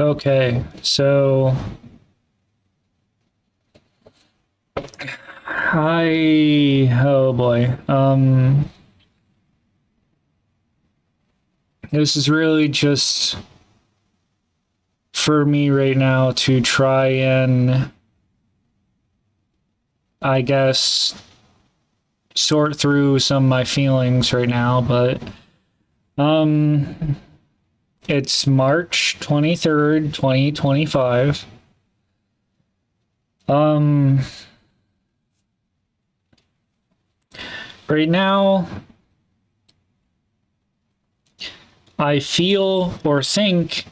Okay, so oh boy. This is really just for me right now to try and, I guess, sort through some of my feelings right now, but um it's March 23rd, 2025. Um right now I feel or think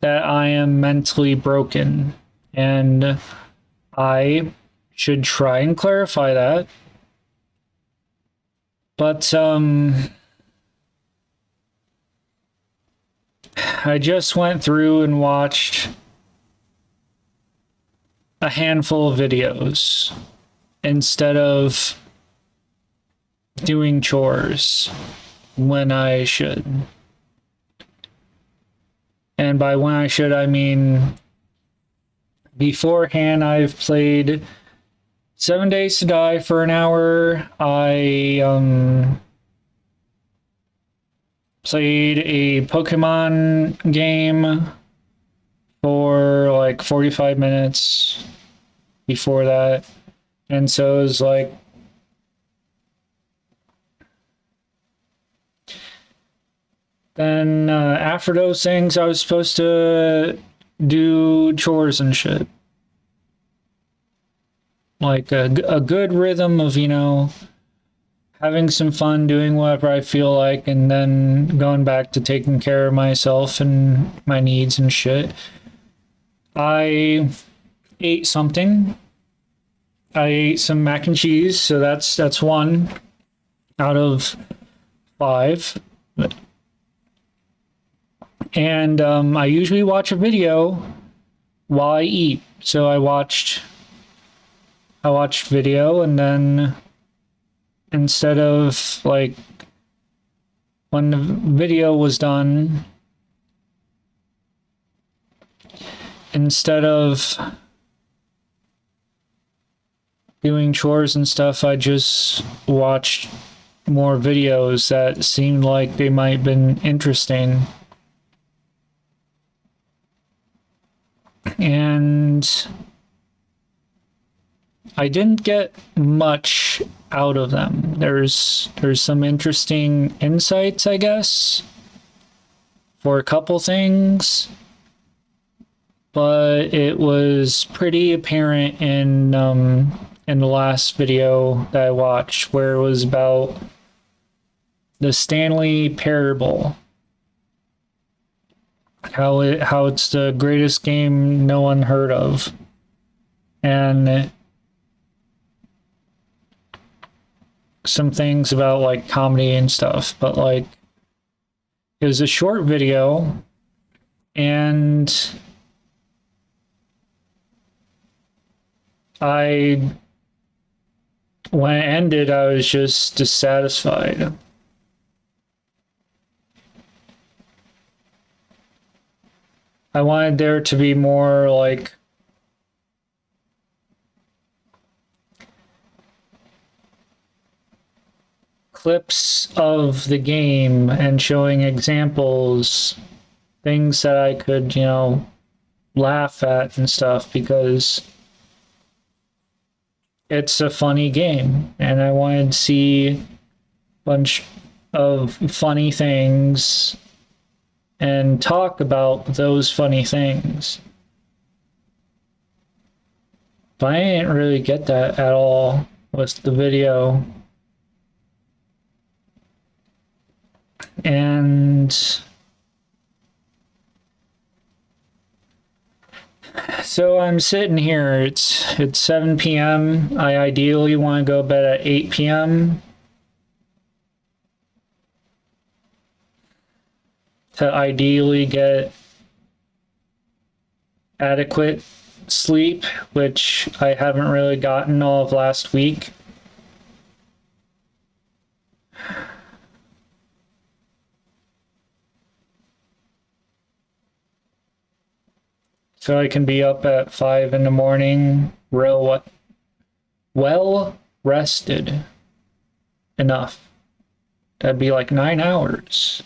that I am mentally broken, and I should try and clarify that. But I just went through and watched a handful of videos instead of doing chores when I should. And by when I should, I mean beforehand, I've played 7 Days to Die for an hour. I played a Pokemon game for like 45 minutes before that. And so it was like, then after those things, I was supposed to do chores and shit. Like a good rhythm of, having some fun, doing whatever I feel like, and then going back to taking care of myself and my needs and shit. I ate something. I ate some mac and cheese, so that's one out of five. And I usually watch a video while I eat. So I watched video, and then instead of like when the video was done, instead of doing chores and stuff, I just watched more videos that seemed like they might have been interesting. And I didn't get much out of them. There's some interesting insights, I guess, for a couple things, but it was pretty apparent in the last video that I watched, where it was about the Stanley Parable, how it's the greatest game no one heard of, and some things about like comedy and stuff. But like, it was a short video, and I when it ended, I was just dissatisfied. I wanted there to be more like clips of the game and showing examples, things that I could, laugh at and stuff, because it's a funny game and I wanted to see a bunch of funny things and talk about those funny things. But I didn't really get that at all with the video. And so I'm sitting here. It's 7 p.m. I ideally want to go to bed at 8 p.m. to ideally get adequate sleep, which I haven't really gotten all of last week. so I can be up at 5 in the morning, well rested enough. That'd be like 9 hours.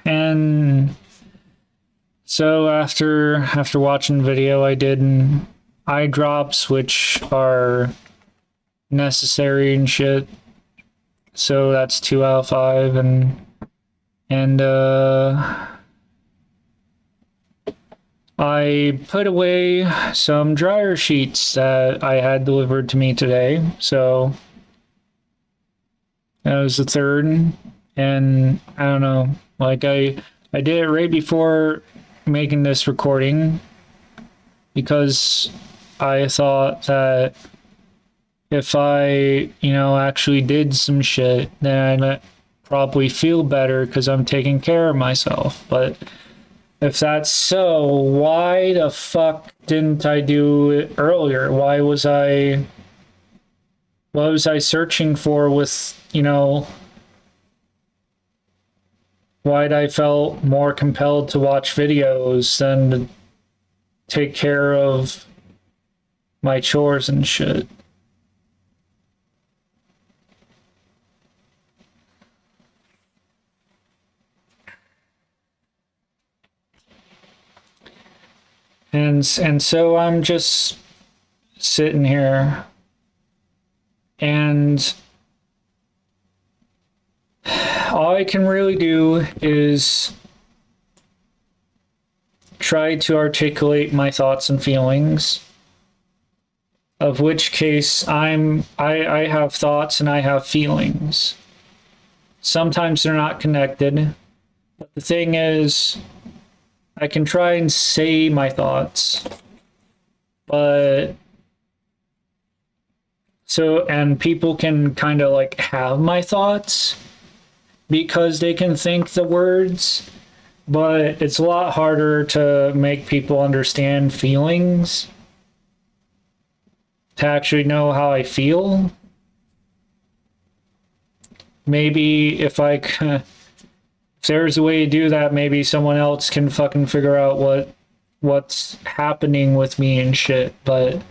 And so after watching the video, I did eye drops, which are necessary and shit. So that's 2 out of 5, and I put away some dryer sheets that I had delivered to me today. So that was the third, and I don't know, like I did it right before making this recording because I thought that if I, actually did some shit, then I'd probably feel better because I'm taking care of myself. But if that's so, why the fuck didn't I do it earlier? What was I searching for with, why'd I felt more compelled to watch videos than to take care of my chores and shit? And so I'm just sitting here, and all I can really do is try to articulate my thoughts and feelings, of which case I have thoughts and I have feelings. Sometimes they're not connected, but the thing is, I can try and say my thoughts, but and people can kind of like have my thoughts because they can think the words, but it's a lot harder to make people understand feelings, to actually know how I feel. Maybe if there's a way to do that, maybe someone else can fucking figure out what's happening with me and shit, but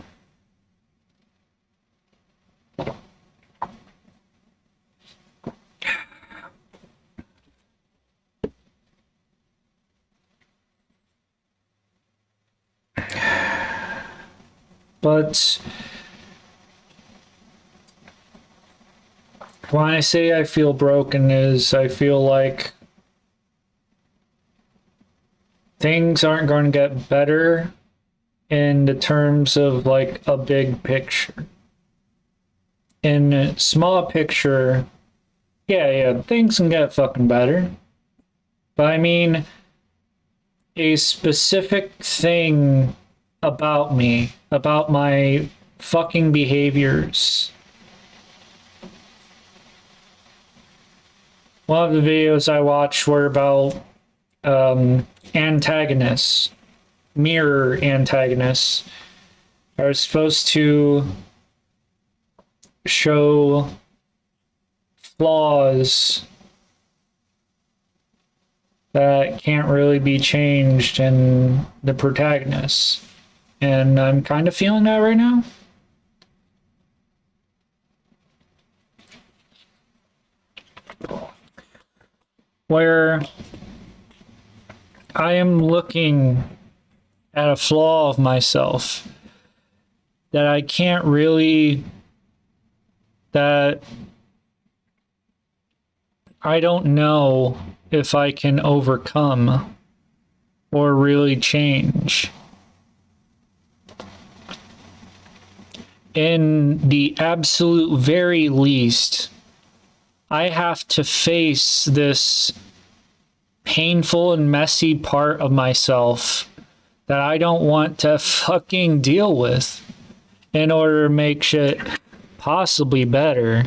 when I say I feel broken is I feel like things aren't going to get better in the terms of like a big picture. In a small picture, yeah, things can get fucking better. But I mean, a specific thing about me, about my fucking behaviors. One of the videos I watched were about antagonists, mirror antagonists, are supposed to show flaws that can't really be changed in the protagonist. And I'm kind of feeling that right now. Where I am looking at a flaw of myself that I can't really, that I don't know if I can overcome or really change. In the absolute very least, I have to face this painful and messy part of myself that I don't want to fucking deal with in order to make shit possibly better.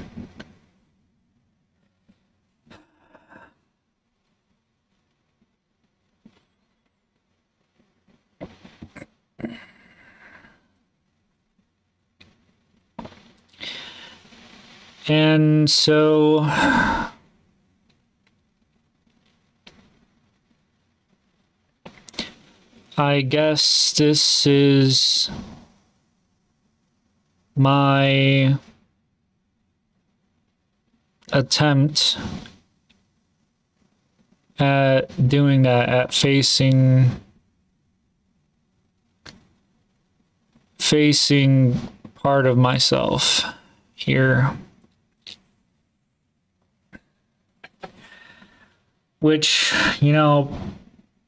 And so I guess this is my attempt at doing that, at facing part of myself here, which, you know,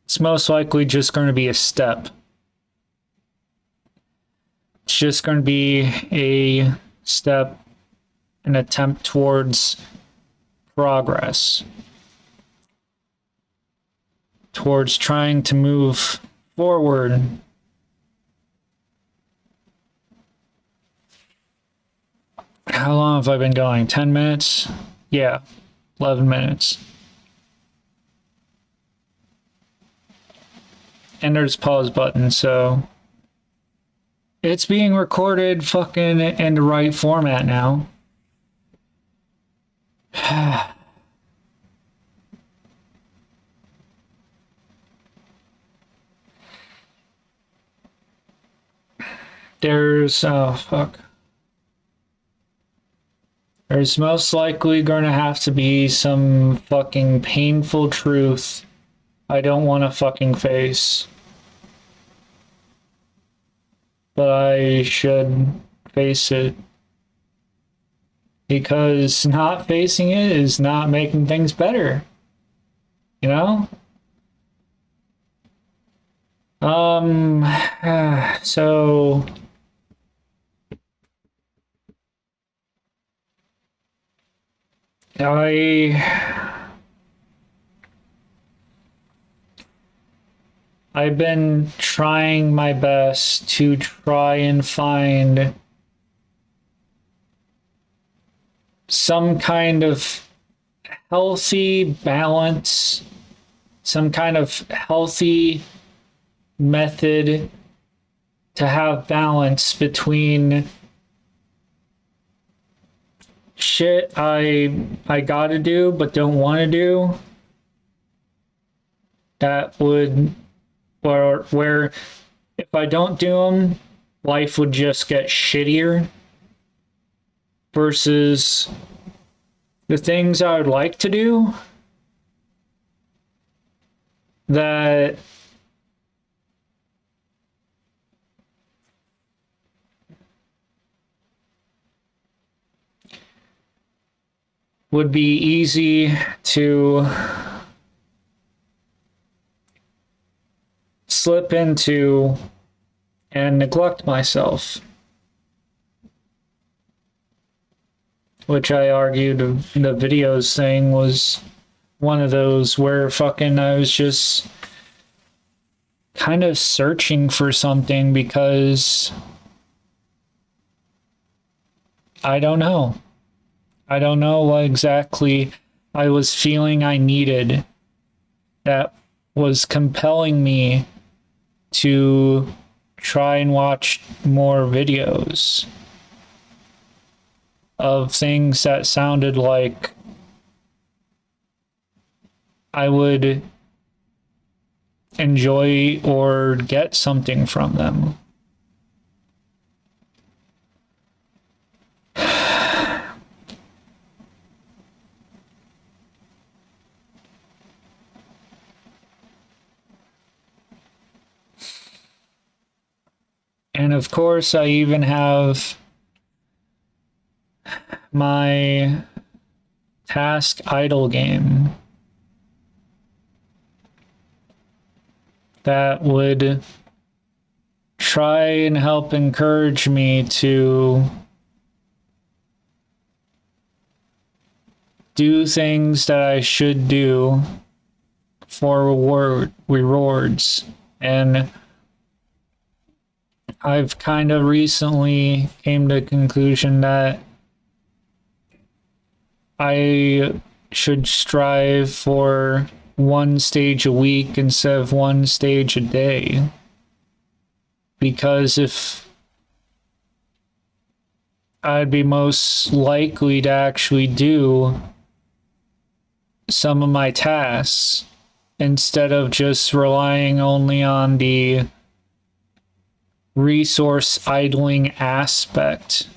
it's most likely just going to be a step. It's just going to be a step, an attempt towards progress, towards trying to move forward. How long have I been going? 10 minutes? Yeah, 11 minutes. And there's pause button, so it's being recorded fucking in the right format now. There's there's most likely gonna have to be some fucking painful truth I don't want to fucking face. But I should face it. Because not facing it is not making things better. You know? So I've been trying my best to try and find some kind of healthy balance, some kind of healthy method to have balance between shit I gotta do but don't want to do, that would, or where if I don't do them, life would just get shittier, versus the things I would like to do that would be easy to slip into and neglect myself. Which I argued the videos thing was one of those where fucking I was just kind of searching for something because I don't know. I don't know what exactly I was feeling I needed that was compelling me to try and watch more videos of things that sounded like I would enjoy or get something from them. And of course, I even have my task idle game that would try and help encourage me to do things that I should do for rewards. And I've kind of recently came to the conclusion that I should strive for one stage a week instead of one stage a day. Because I'd be most likely to actually do some of my tasks instead of just relying only on the resource idling aspect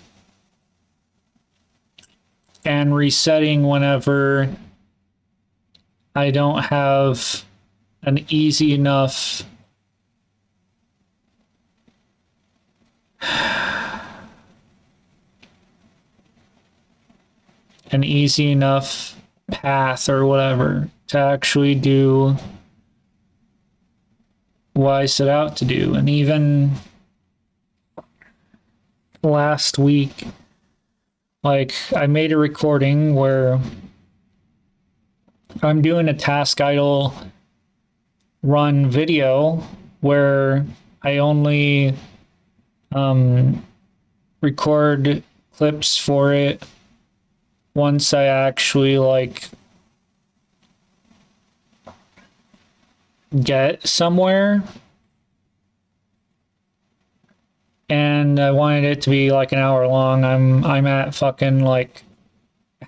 and resetting whenever I don't have an easy enough path or whatever to actually do what I set out to do. And even last week, like, I made a recording where I'm doing a task idle run video where I only record clips for it once I actually like get somewhere, and I wanted it to be like an hour long. I'm at fucking like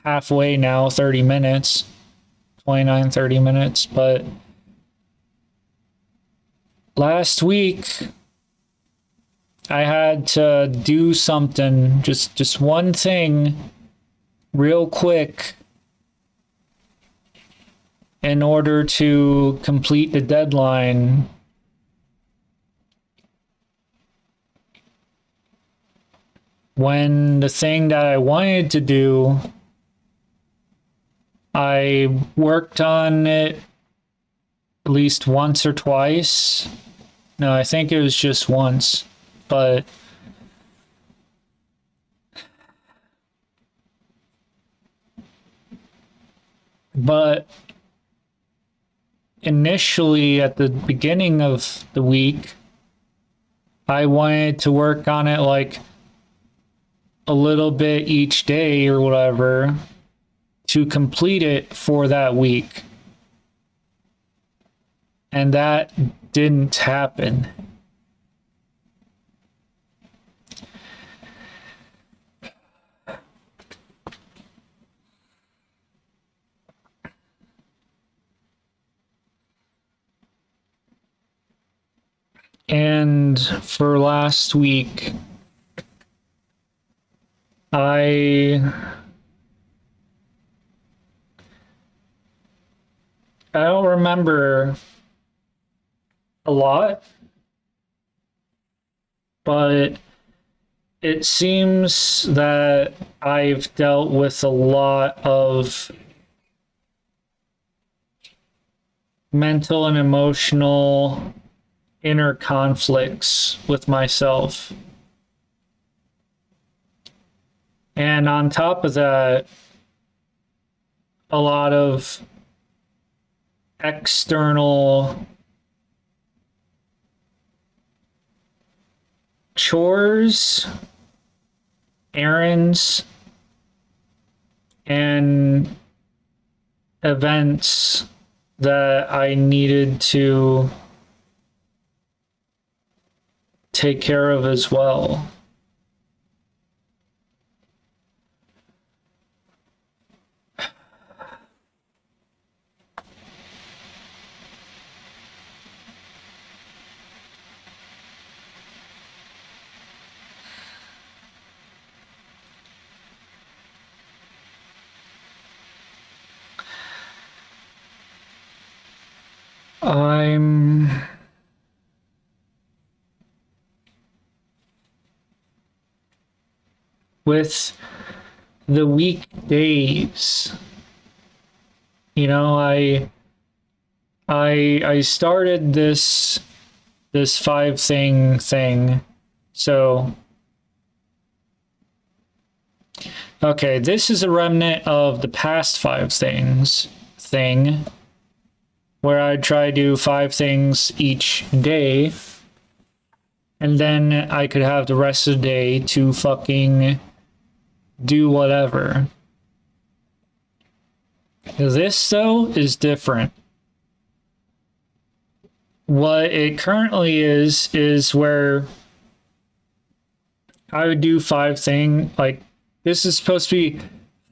halfway now, 30 minutes, 29, 30 minutes. But last week I had to do something, just one thing real quick in order to complete the deadline. When the thing that I wanted to do, I worked on it at least once or twice. No, I think it was just once. But initially at the beginning of the week, I wanted to work on it like a little bit each day or whatever to complete it for that week. And that didn't happen. And for last week, I don't remember a lot, but it seems that I've dealt with a lot of mental and emotional inner conflicts with myself. And on top of that, a lot of external chores, errands, and events that I needed to take care of as well. I'm with the weekdays. You know, I started this 5 thing. So okay, this is a remnant of the past 5 things thing where I try to do 5 things each day, and then I could have the rest of the day to fucking do whatever. This, though, is different. What it currently is where I would do 5 things. Like, this is supposed to be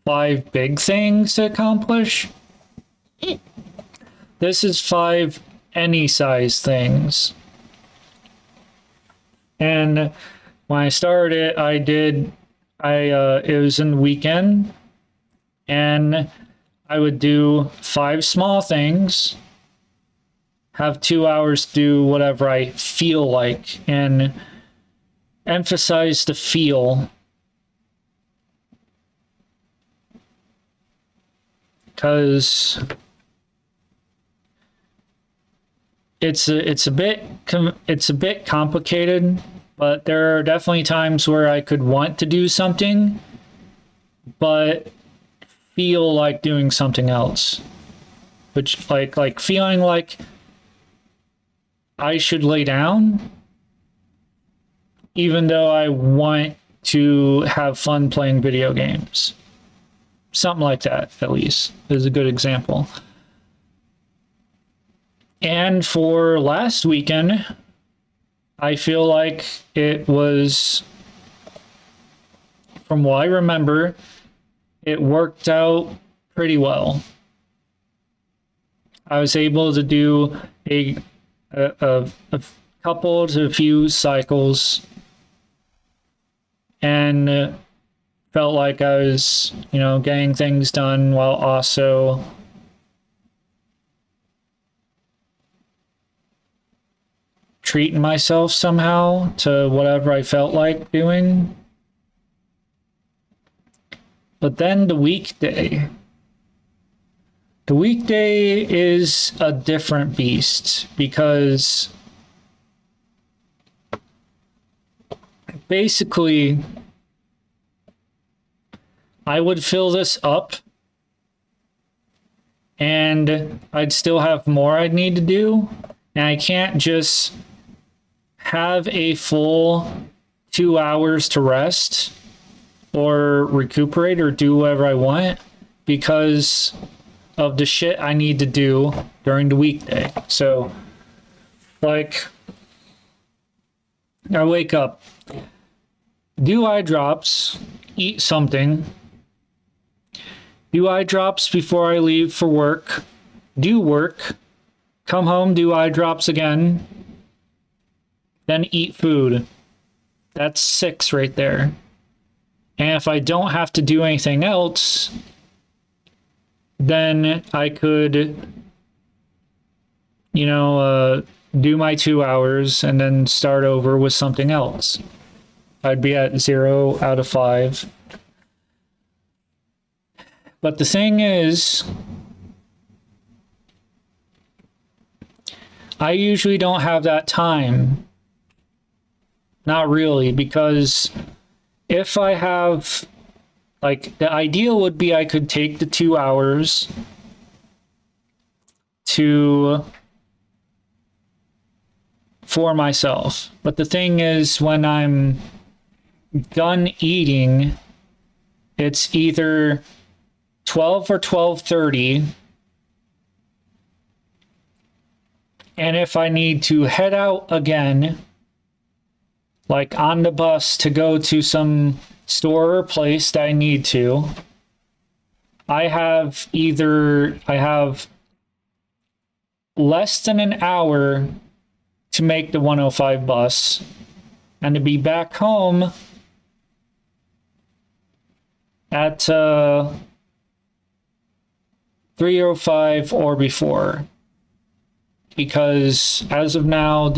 5 big things to accomplish. This is 5 any size things. And when I started it, it was in the weekend, and I would do 5 small things, have 2 hours to do whatever I feel like, and emphasize the feel. Because it's a bit complicated, but there are definitely times where I could want to do something, but feel like doing something else. Which like feeling like I should lay down, even though I want to have fun playing video games. Something like that, at least, is a good example. And for last weekend, I feel like it was, from what I remember, it worked out pretty well. I was able to do a couple to a few cycles, and felt like I was, getting things done while also treating myself somehow to whatever I felt like doing. But then the weekday is a different beast, because basically I would fill this up and I'd still have more I'd need to do, and I can't just have a full 2 hours to rest or recuperate or do whatever I want because of the shit I need to do during the weekday. So, like, I wake up, do eye drops, eat something, do eye drops before I leave for work, do work, come home, do eye drops again, then eat food. That's 6 right there. And if I don't have to do anything else, then I could, do my 2 hours and then start over with something else. I'd be at 0 out of 5. But the thing is, I usually don't have that time. Not really, because if I have, like, the ideal would be I could take the 2 hours for myself. But the thing is, when I'm done eating, it's either 12 or 12:30, and if I need to head out again, like on the bus to go to some store or place that I need to, I have less than an hour to make the 105 bus and to be back home at 3:05 or before. Because as of now,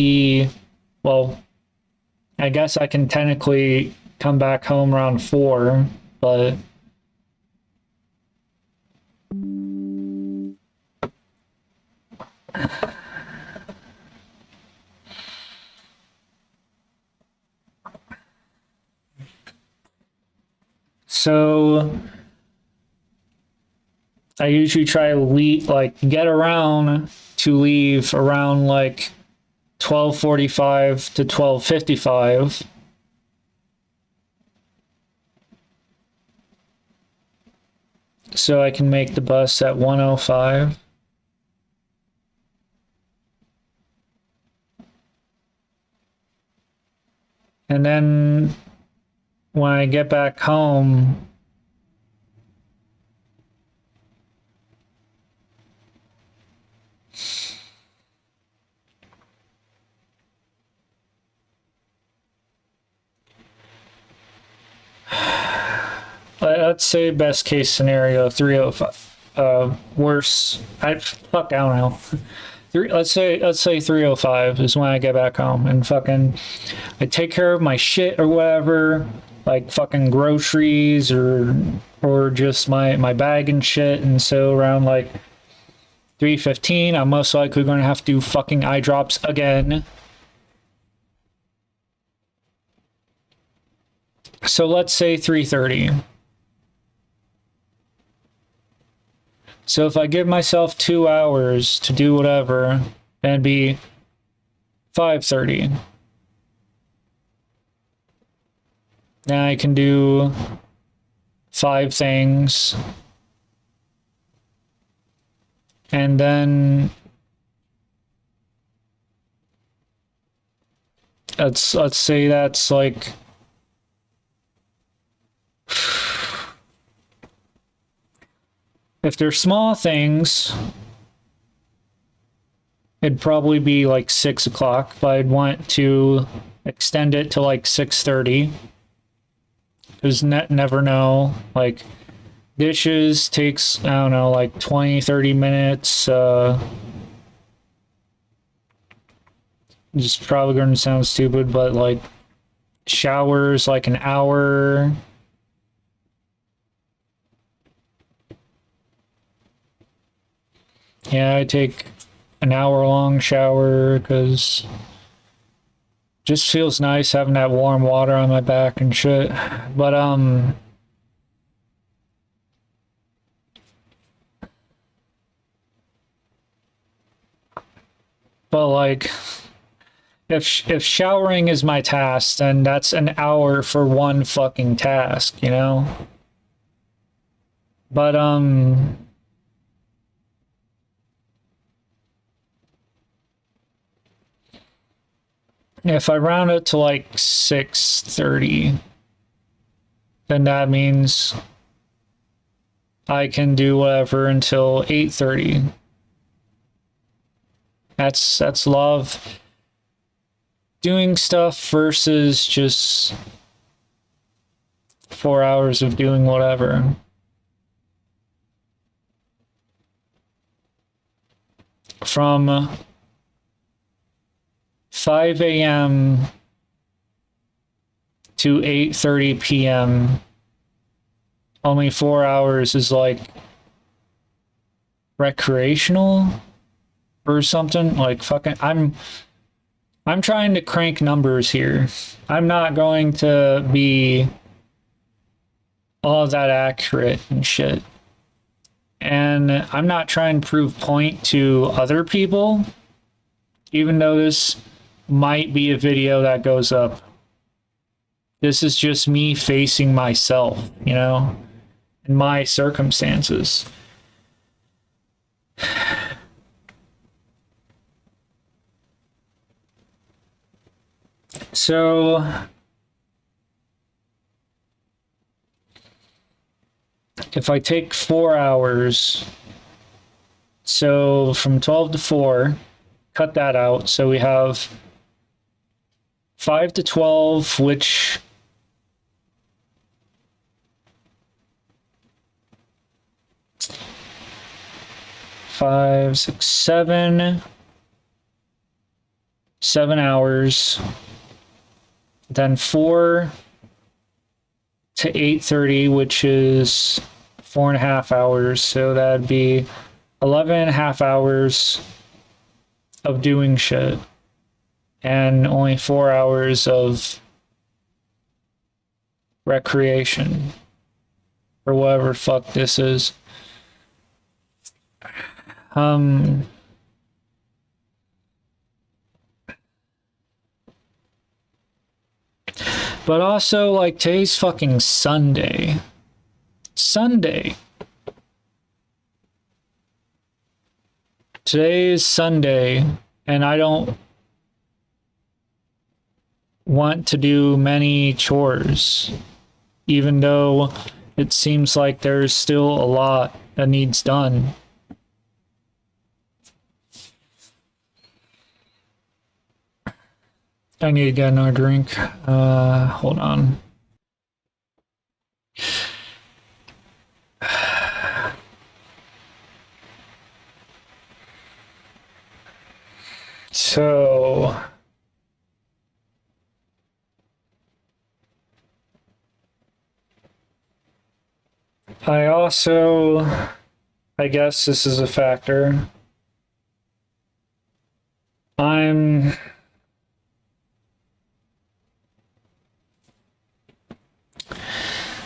I guess I can technically come back home around 4, but so I usually try to get around to leave around 12:45 to 12:55. So I can make the bus at 1:05. And then when I get back home, let's say best case scenario 305. Worse, I don't know. Let's say 305 is when I get back home and fucking I take care of my shit or whatever, like fucking groceries or just my bag and shit. And so around like 3:15, I'm most likely going to have to do fucking eye drops again. So let's say 3:30. So if I give myself 2 hours to do whatever, that'd be 5:30. Now I can do 5 things. And then let's say that's like if they're small things, it'd probably be like 6 o'clock, but I'd want to extend it to like 6:30. Because never know. Like, dishes takes, I don't know, like 20, 30 minutes. It's probably going to sound stupid, but like, showers like an hour. Yeah, I take an hour-long shower because just feels nice having that warm water on my back and shit. But like if showering is my task, then that's an hour for one fucking task, you know? But if I round it to like 6:30, then that means I can do whatever until 8:30. That's love. Doing stuff versus just 4 hours of doing whatever. From 5 a.m. to 8:30 p.m. only 4 hours is like recreational or something. Like fucking I'm trying to crank numbers here. I'm not going to be all that accurate and shit. And I'm not trying to prove point to other people, even though this might be a video that goes up. This is just me facing myself, you know, in my circumstances. So if I take 4 hours, so from 12 to 4, cut that out. So we have 5 to 12, which five, 6, 7 hours. Then 4 to 8:30, which is 4.5 hours. So that'd be 11.5 hours of doing shit. And only 4 hours of recreation. Or whatever fuck this is. But also, like, today's fucking Sunday. Today is Sunday, and I don't want to do many chores. even though it seems like there's still a lot that needs done. I need to get another drink. Hold on. So I also, I guess this is a factor.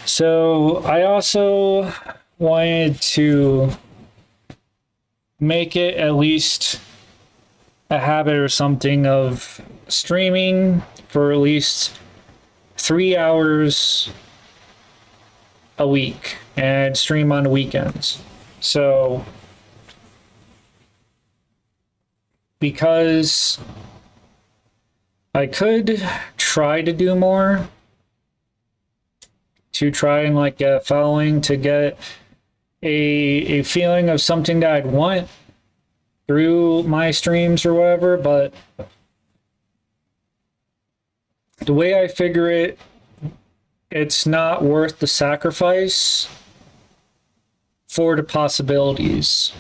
So I also wanted to make it at least a habit or something of streaming for at least 3 hours a week and stream on the weekends. So because I could try to do more, to try and like get a following, to get a feeling of something that I'd want through my streams or whatever, but the way I figure it, it's not worth the sacrifice for the possibilities.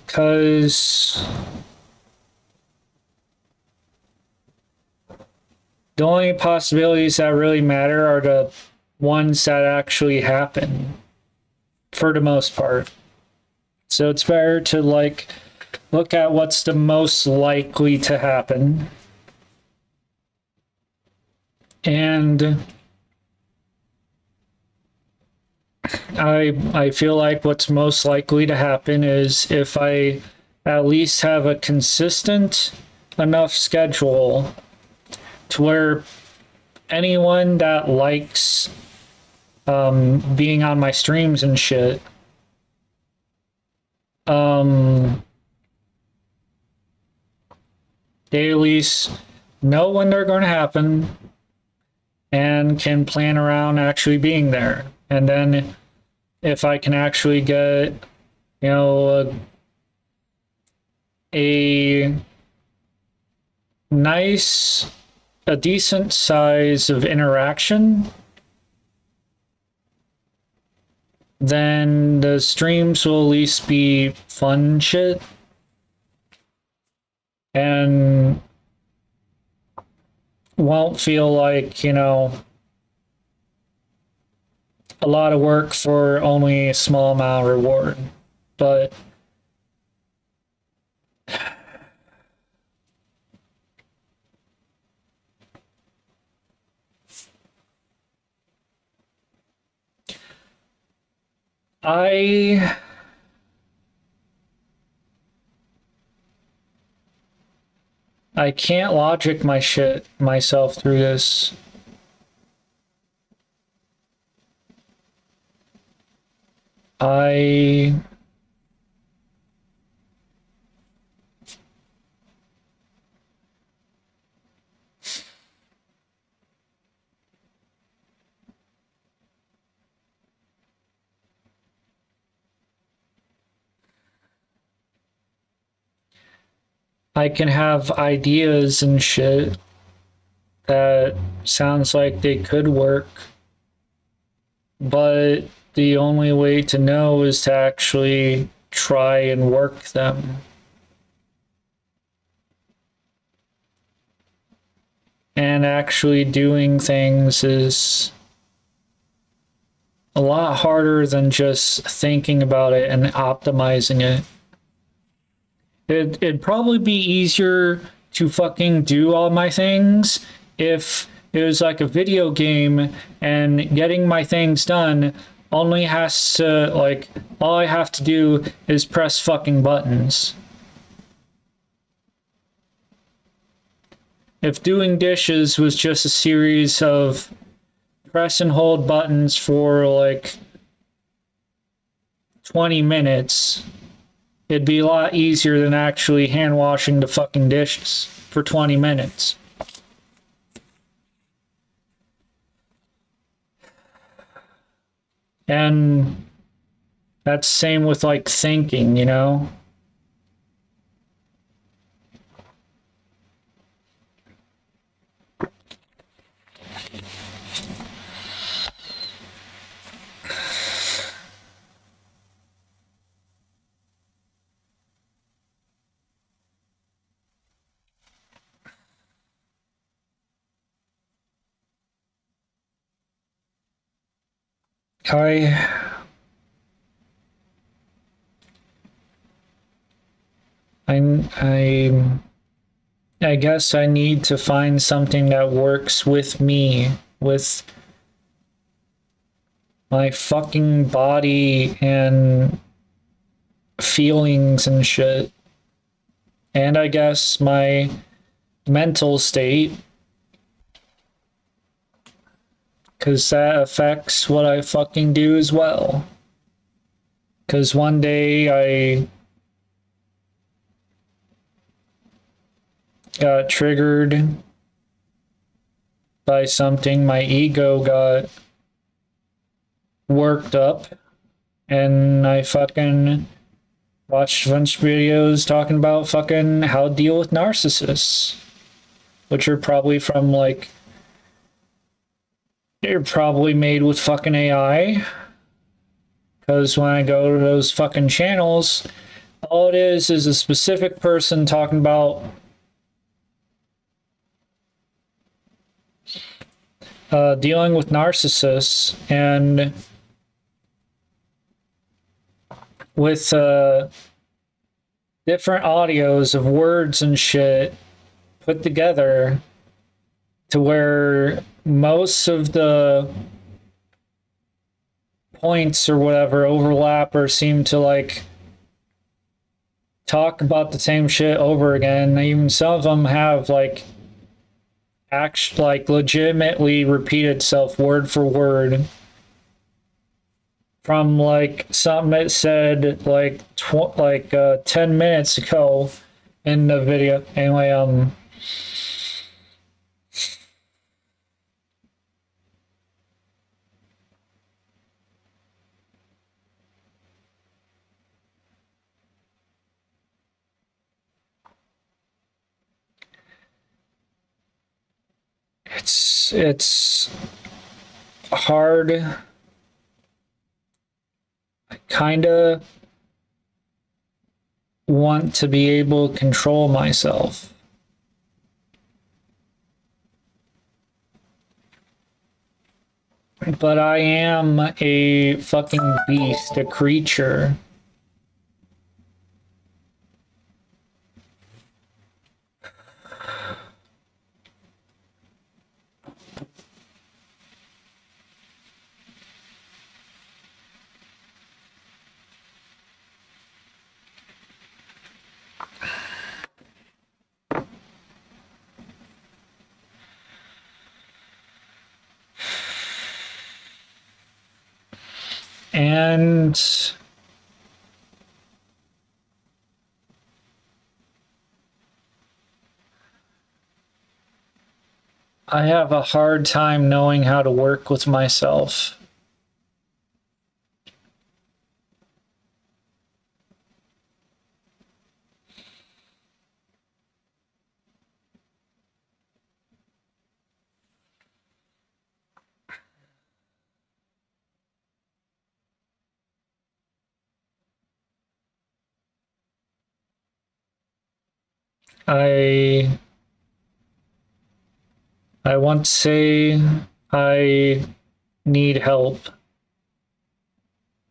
Because the only possibilities that really matter are the ones that actually happen for the most part. So it's better to like look at what's the most likely to happen. And I feel like what's most likely to happen is if I at least have a consistent enough schedule to where anyone that likes being on my streams and shit, they at least know when they're going to happen and can plan around actually being there. And then if I can actually get, you know, a decent size of interaction, then the streams will at least be fun shit. And won't feel like, you know, a lot of work for only a small amount of reward. But I can't logic my shit myself through this. I can have ideas and shit that sounds like they could work, but the only way to know is to actually try and work them. And actually doing things is a lot harder than just thinking about it and optimizing it. It'd probably be easier to fucking do all my things if it was like a video game and getting my things done only has to, like, all I have to do is press fucking buttons. If doing dishes was just a series of press and hold buttons for like 20 minutes, it'd be a lot easier than actually hand washing the fucking dishes for 20 minutes. And that's same with like thinking, you know? I I I guess I need to find something that works with me, with my fucking body and feelings and shit. And I guess my mental state, because that affects what I fucking do as well. Because one day I got triggered by something, my ego got worked up, and I fucking watched a bunch of videos talking about fucking how to deal with narcissists, which are probably from like, they're probably made with fucking AI. Because when I go to those fucking channels, all it is a specific person talking about dealing with narcissists, and with different audios of words and shit put together to where most of the points or whatever overlap or seem to like talk about the same shit over again. Even some of them have like legitimately repeat itself word for word from like something that said like 10 minutes ago in the video. Anyway, it's hard. I kind of want to be able to control myself. But I am a fucking beast, a creature. And I have a hard time knowing how to work with myself. I I want to say I need help,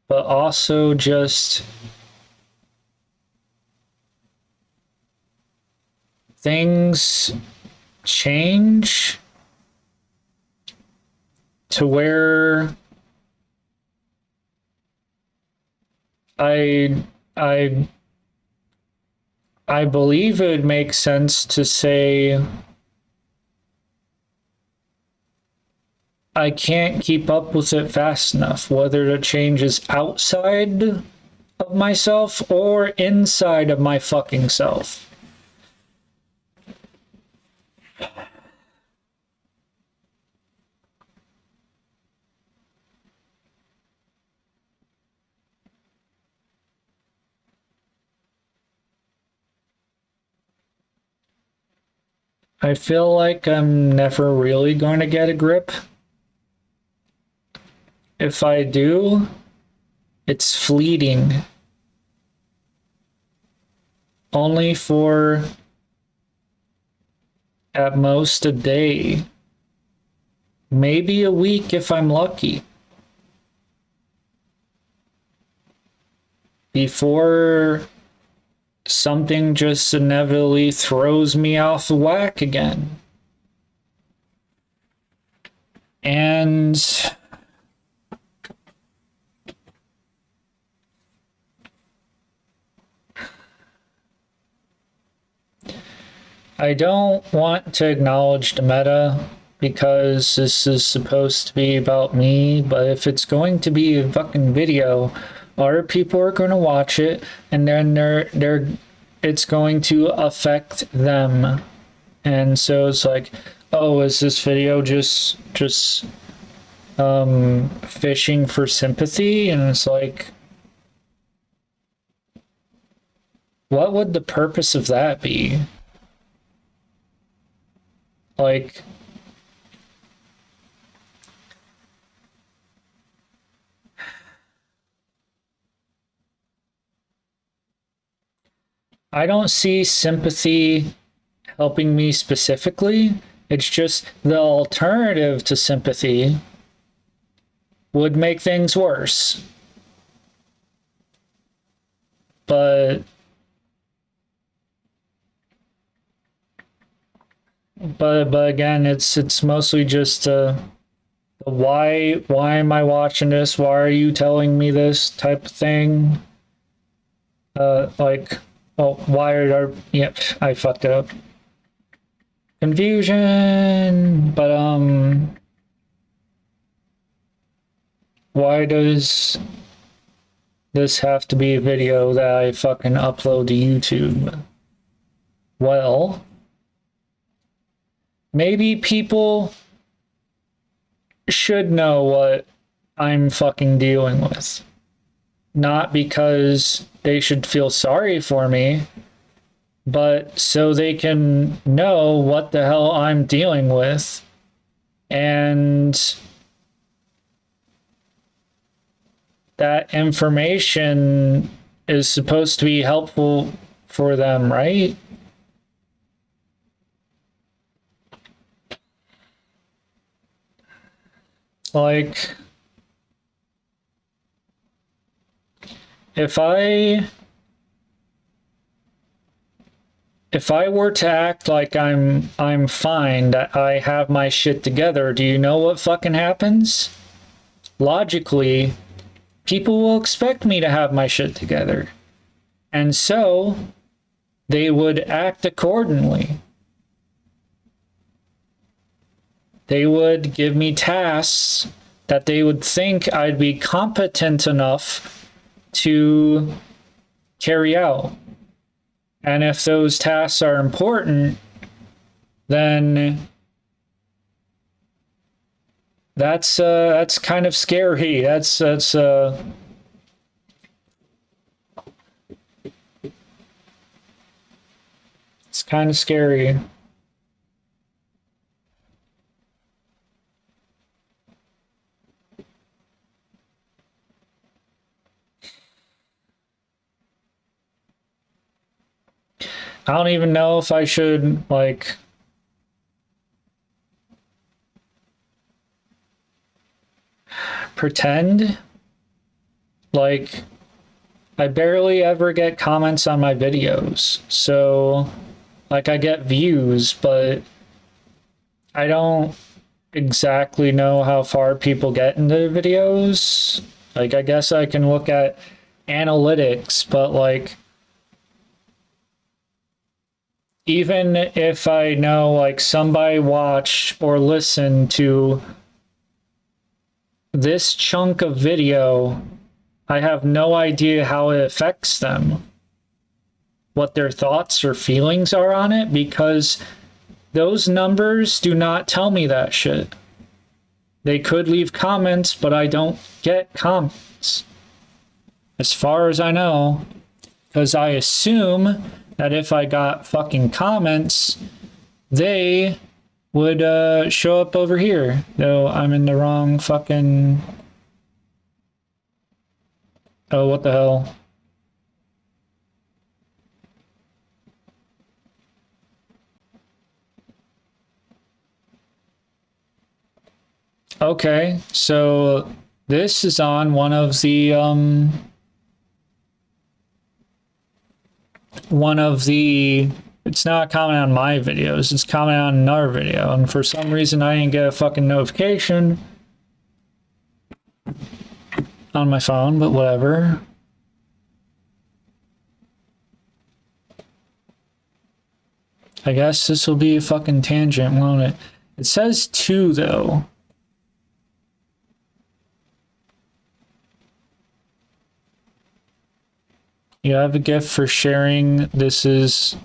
but also just things change to where I I I believe it would make sense to say I can't keep up with it fast enough, whether the change is outside of myself or inside of my fucking self. I feel like I'm never really going to get a grip. If I do, it's fleeting. Only for at most a day. Maybe a week if I'm lucky. Before something just inevitably throws me off the whack again. And I don't want to acknowledge the meta because this is supposed to be about me, but if it's going to be a fucking video, other people are going to watch it, and then it's going to affect them. And so it's like, oh, is this video just fishing for sympathy? And it's like, what would the purpose of that be? Like, I don't see sympathy helping me specifically. It's just the alternative to sympathy would make things worse. But again, it's mostly just why am I watching this? Why are you telling me this type of thing? Like, well, why are yep, I fucked it up. Confusion, but why does this have to be a video that I fucking upload to YouTube? Well, maybe people should know what I'm fucking dealing with. Not because they should feel sorry for me, but so they can know what the hell I'm dealing with. And that information is supposed to be helpful for them, right? Like, if I were to act like I'm fine, that I have my shit together, do you know what fucking happens? Logically, people will expect me to have my shit together. And so they would act accordingly. They would give me tasks that they would think I'd be competent enough to carry out. And if those tasks are important, then that's kind of scary. That's it's kind of scary. I don't even know if I should, like, pretend. Like, I barely ever get comments on my videos. So, like, I get views, but I don't exactly know how far people get into videos. Like, I guess I can look at analytics, but, like, even if I know, like, somebody watched or listened to this chunk of video, I have no idea how it affects them, what their thoughts or feelings are on it, because those numbers do not tell me that shit. They could leave comments, but I don't get comments, as far as I know, because I assume that if I got fucking comments, they would show up over here. Though I'm in the wrong fucking... Oh, what the hell? Okay, so this is on one of the it's not commenting on my videos, it's commenting on another video, and for some reason I didn't get a fucking notification on my phone, but whatever. I guess this will be a fucking tangent, won't it? It says 2 though. You have a gift for sharing. This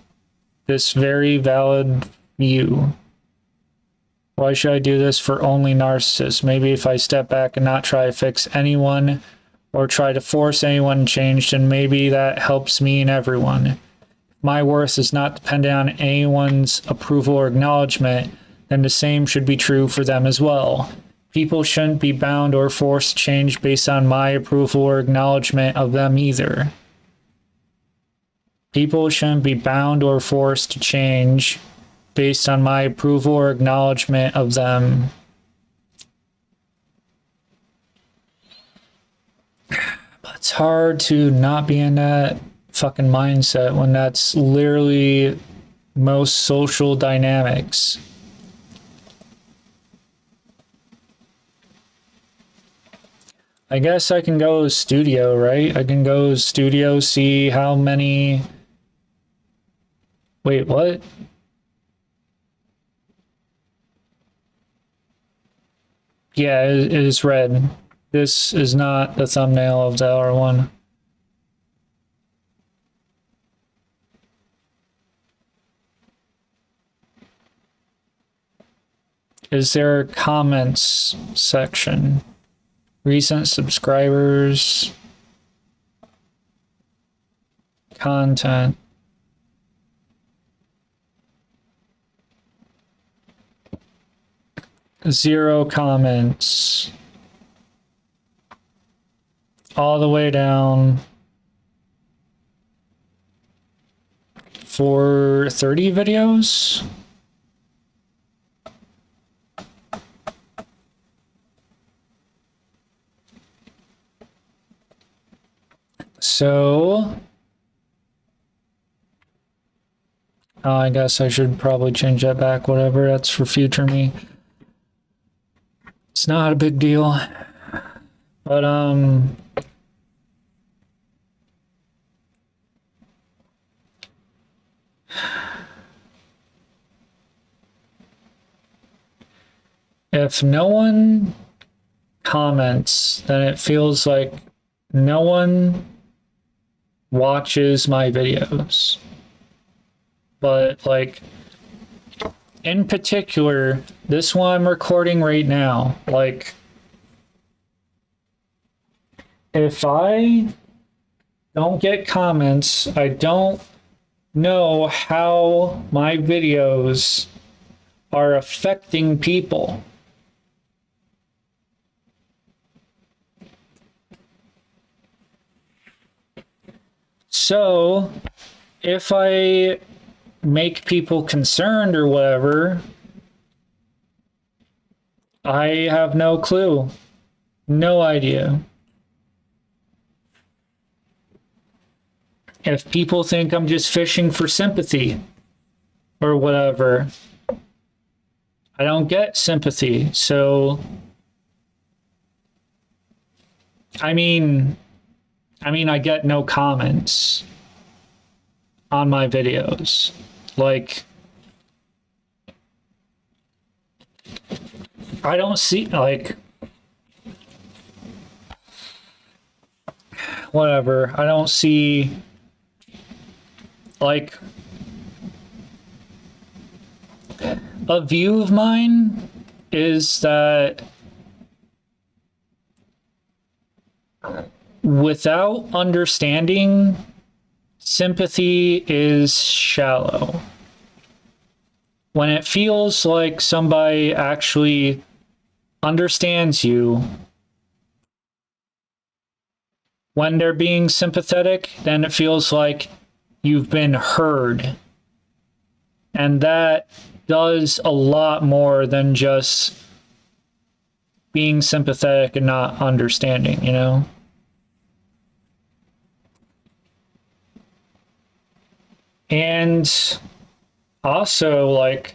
very valid view. Why should I do this for only narcissists? Maybe if I step back and not try to fix anyone or try to force anyone to change, then maybe that helps me and everyone. My worth is not dependent on anyone's approval or acknowledgement, then the same should be true for them as well. People shouldn't be bound or forced to change based on my approval or acknowledgement of them either. People shouldn't be bound or forced to change based on my approval or acknowledgement of them. But it's hard to not be in that fucking mindset when that's literally most social dynamics. I guess I can go to studio, right? I can go to studio, see how many... Wait, what? Yeah, it is red. This is not the thumbnail of the other one. Is there a comments section? Recent subscribers. Content. Zero comments. All the way down for 30 videos. So, I guess I should probably change that back, whatever, that's for future me. It's not a big deal. But, if no one comments, then it feels like no one watches my videos. But, like, in particular, this one I'm recording right now, like, if I don't get comments, I don't know how my videos are affecting people. So, if I make people concerned or whatever, I have no clue. No idea. If people think I'm just fishing for sympathy or whatever, I don't get sympathy. So, I mean, I get no comments on my videos. Like, I don't see, like, whatever. I don't see, like, a view of mine is that without understanding, sympathy is shallow. when it feels like somebody actually understands you, when they're being sympathetic, then it feels like you've been heard. And that does a lot more than just being sympathetic and not understanding, you know? And also, like,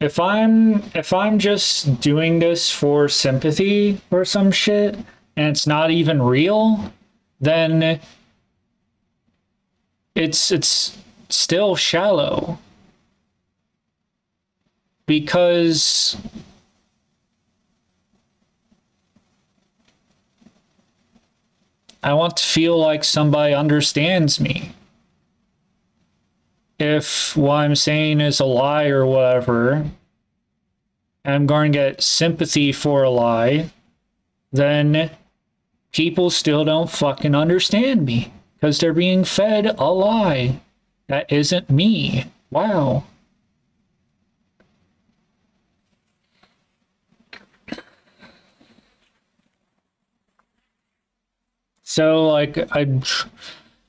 if I'm just doing this for sympathy or some shit and it's not even real, then it's still shallow. Because I want to feel like somebody understands me. If what I'm saying is a lie or whatever, I'm going to get sympathy for a lie, then people still don't fucking understand me because they're being fed a lie that isn't me. Wow. So, like,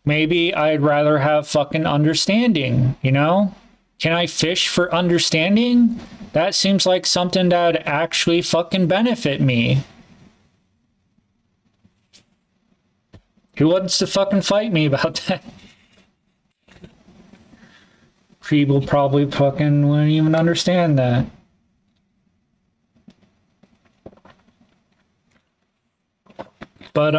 maybe I'd rather have fucking understanding, you know? Can I fish for understanding? That seems like something that would actually fucking benefit me. Who wants to fucking fight me about that? People probably fucking wouldn't even understand that. But,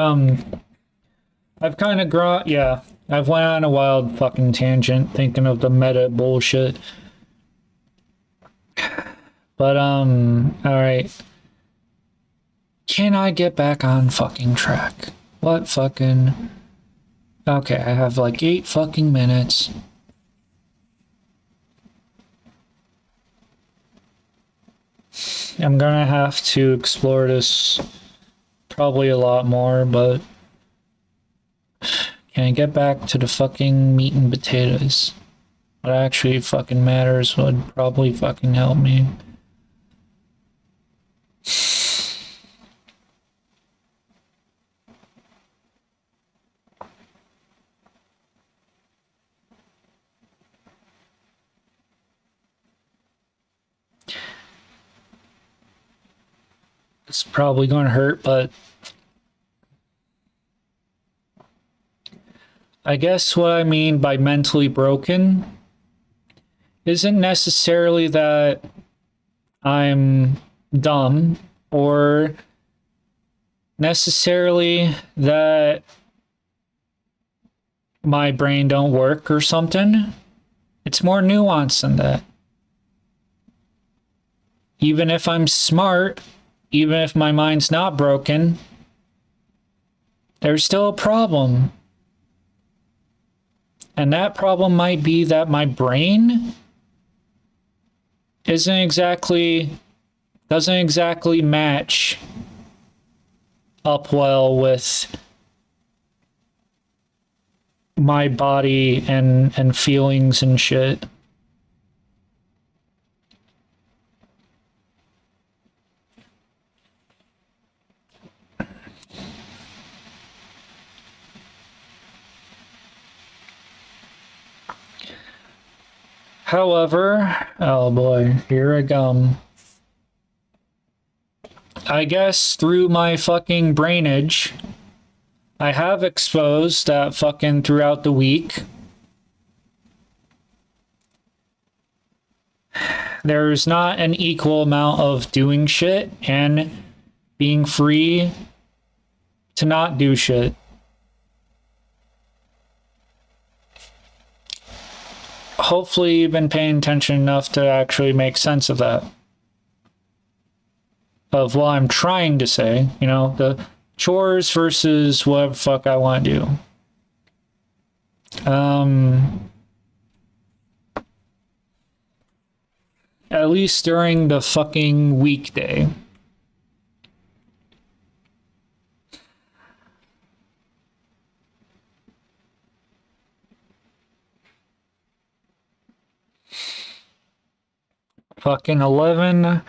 I've kind of grown, yeah, I've went on a wild fucking tangent thinking of the meta bullshit. But, alright. Can I get back on fucking track? What fucking... Okay, I have like 8 fucking minutes. I'm gonna have to explore this probably a lot more, but... Can I get back to the fucking meat and potatoes? What actually fucking matters would probably fucking help me. It's probably gonna hurt, but I guess what I mean by mentally broken isn't necessarily that I'm dumb or necessarily that my brain don't work or something. It's more nuanced than that. Even if I'm smart, even if my mind's not broken, there's still a problem. And that problem might be that my brain doesn't exactly match up well with my body and feelings and shit. However, oh boy, here I come. I guess through my fucking brainage, I have exposed that fucking throughout the week, there's not an equal amount of doing shit and being free to not do shit. Hopefully you've been paying attention enough to actually make sense of that. Of what I'm trying to say, you know, the chores versus whatever the fuck I want to do. At least during the fucking weekday. Fucking 11 and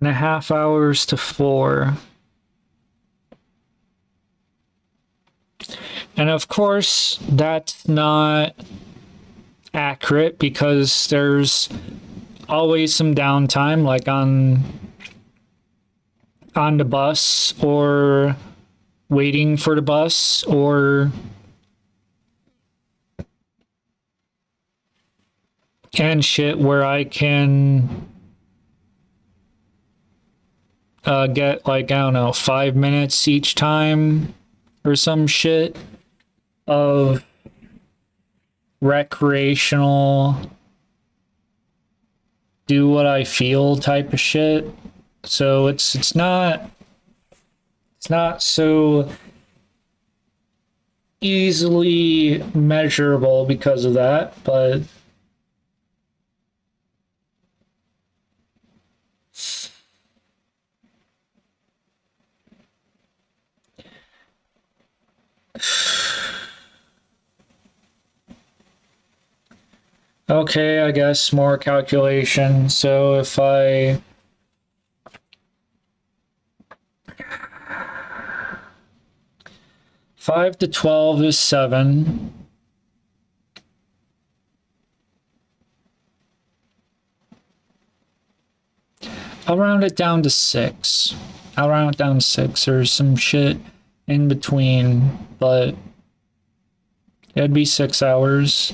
a half hours to 4. And of course, that's not accurate because there's always some downtime, like on the bus or waiting for the bus or and shit where I can get like, I don't know, 5 minutes each time or some shit of recreational do what I feel type of shit. So it's not so easily measurable because of that, but okay, I guess more calculation. So if I 5 to 12 is 7. I'll round it down to 6. I'll round it down to 6 or some shit in between, but it'd be 6 hours.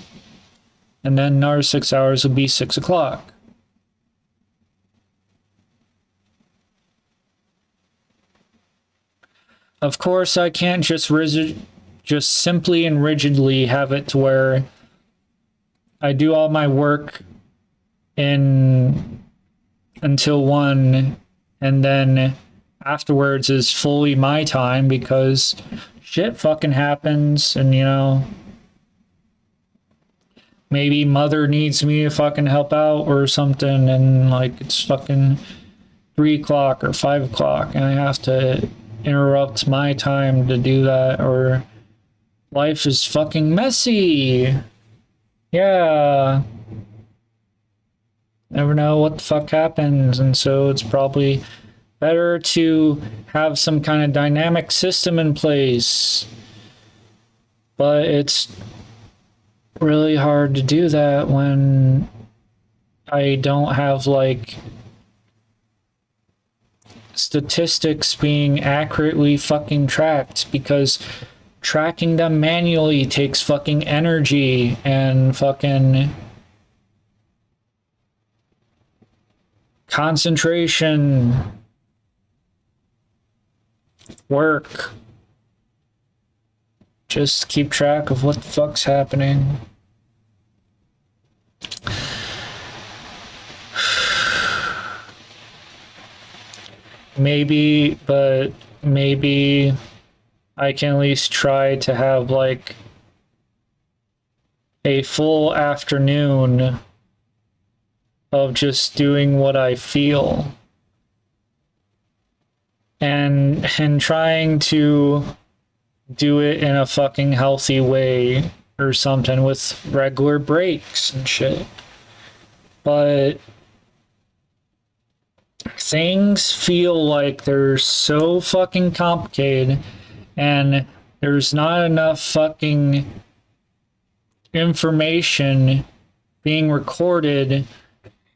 And then another 6 hours would be 6 o'clock. Of course, I can't just simply and rigidly have it to where I do all my work in until 1 and then afterwards is fully my time because shit fucking happens and you know, maybe mother needs me to fucking help out or something and like it's fucking 3 o'clock or 5 o'clock and I have to interrupt my time to do that, or life is fucking messy. Yeah. Never know what the fuck happens, and so it's probably better to have some kind of dynamic system in place. But it's really hard to do that when I don't have like statistics being accurately fucking tracked, because tracking them manually takes fucking energy and fucking concentration, work. Just keep track of what the fuck's happening. Maybe I can at least try to have like a full afternoon of just doing what I feel and trying to do it in a fucking healthy way or something with regular breaks and shit. But things feel like they're so fucking complicated and there's not enough fucking information being recorded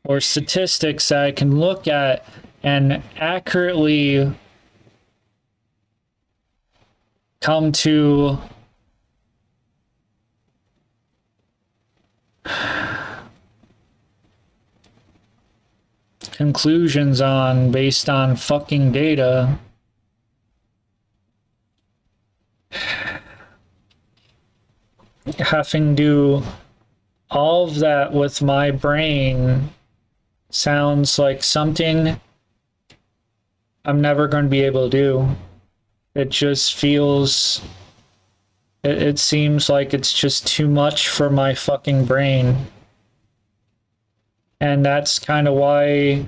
or statistics that I can look at and accurately come to conclusions on based on fucking data. Having to do all of that with my brain sounds like something I'm never going to be able to do. It just feels, it seems like it's just too much for my fucking brain. And that's kind of why,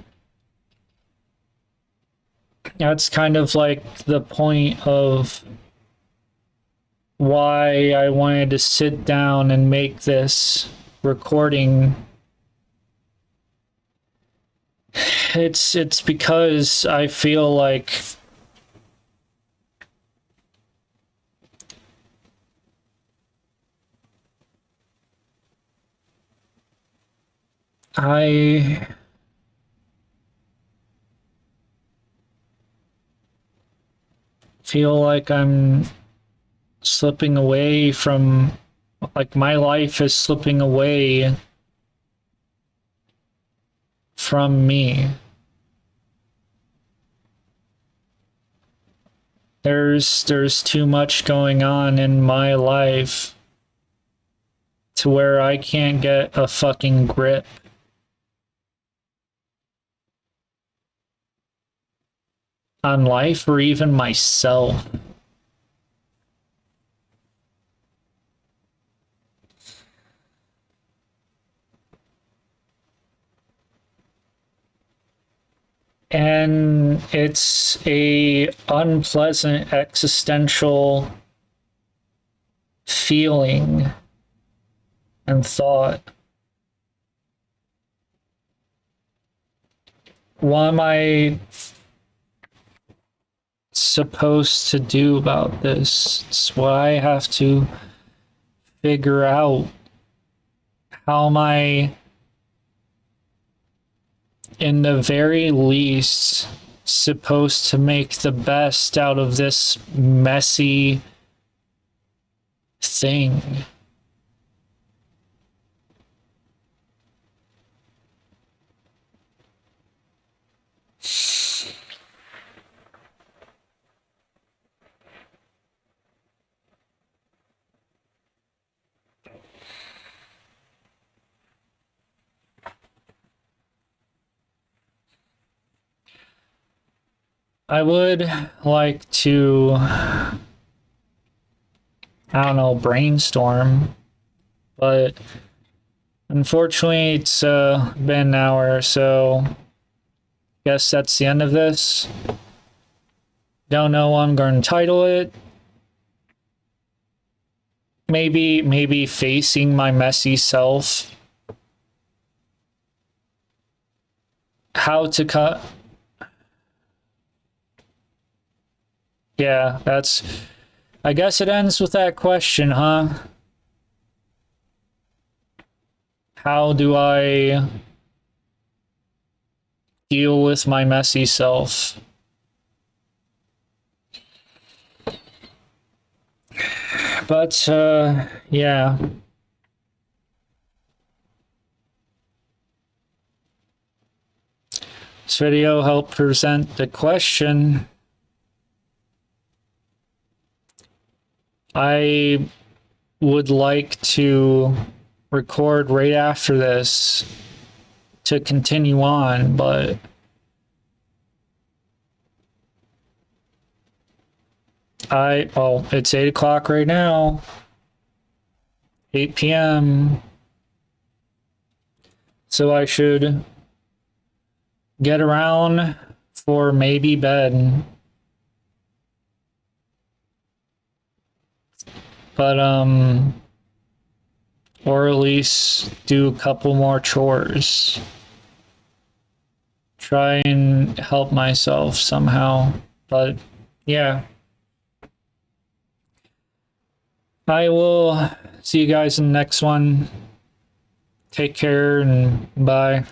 that's kind of like the point of why I wanted to sit down and make this recording it's because I feel like I feel like I'm slipping away from, like, my life is slipping away from me. There's too much going on in my life to where I can't get a fucking grip on life or even myself. And it's a unpleasant existential feeling and thought. What am I supposed to do about this? It's what I have to figure out. How am I, in the very least, supposed to make the best out of this messy thing? I would like to, I don't know, brainstorm, but unfortunately it's been an hour, so guess that's the end of this. Don't know what I'm going to title it. Maybe facing my messy self. How to cut. Yeah, that's, I guess it ends with that question, huh? How do I deal with my messy self? But, yeah. This video helped present the question. I would like to record right after this to continue on, but it's 8 o'clock right now. 8 p.m. So I should get around for maybe bed. But, or at least do a couple more chores. Try and help myself somehow. But, yeah. I will see you guys in the next one. Take care and bye.